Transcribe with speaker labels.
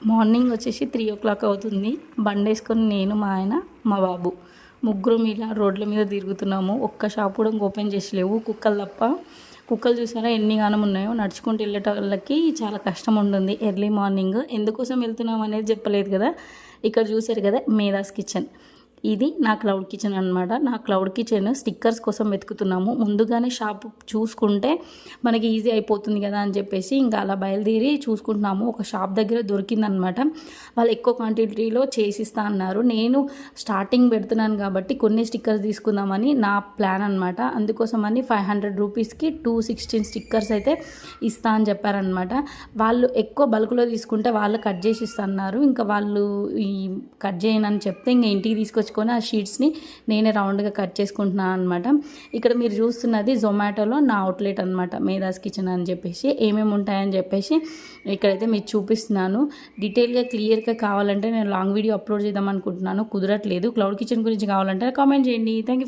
Speaker 1: Morning వచ్చేసి 3 o'clock అవుతుంది. బండేసుకొని నేను, మా ఆయన, మా బాబు ముగ్గురం ఇలా రోడ్ల మీద తిరుగుతున్నాము. ఒక్క షాప్ కూడా ఓపెన్ చేసి లేవు, కుక్కలు తప్ప. కుక్కలు చూసారా ఎన్ని గానం ఉన్నాయో. నడుచుకుంటూ వెళ్ళేటోళ్ళకి చాలా కష్టం ఉంటుంది ఎర్లీ మార్నింగ్. ఎందుకోసం వెళ్తున్నాం అనేది చెప్పలేదు కదా. ఇక్కడ చూసారు కదా మేధాస్ కిచెన్. ఇది నా క్లౌడ్ కిచెన్ అనమాట. నా క్లౌడ్ కిచెన్ స్టిక్కర్స్ కోసం వెతుకుతున్నాము. ముందుగానే షాప్ చూసుకుంటే మనకి ఈజీ అయిపోతుంది కదా అని చెప్పేసి ఇంకా అలా బయలుదేరి చూసుకుంటున్నాము. ఒక షాప్ దగ్గర దొరికిందనమాట. వాళ్ళు ఎక్కువ క్వాంటిటీలో చేసిస్తా అన్నారు. నేను స్టార్టింగ్ పెడుతున్నాను కాబట్టి కొన్ని స్టిక్కర్స్ తీసుకుందామని నా ప్లాన్ అనమాట. అందుకోసమని 500 రూపీస్కి 216 స్టిక్కర్స్ అయితే ఇస్తా అని చెప్పారనమాట. వాళ్ళు ఎక్కువ బల్క్లో తీసుకుంటే వాళ్ళు కట్ చేసి ఇస్తున్నారు. ఇంకా వాళ్ళు ఈ కట్ చేయనని చెప్తే ఇంకా ఇంటికి తీసుకొచ్చుకొని ఆ షీట్స్ని నేనే రౌండ్గా కట్ చేసుకుంటున్నాను అనమాట. ఇక్కడ మీరు చూస్తున్నది జొమాటోలో నా అవుట్లెట్ అనమాట, మేధాస్ కిచెన్ అని చెప్పేసి. ఏమేమి ఉంటాయని చెప్పేసి ఇక్కడైతే మీకు చూపిస్తున్నాను. డీటెయిల్గా క్లియర్గా కావాలంటే నేను లాంగ్ వీడియో అప్లోడ్ చేద్దాం అనుకుంటున్నాను, కుదరట్లేదు. క్లౌడ్ కిచెన్ గురించి కావాలంటే కామెంట్ చేయండి. Thank you.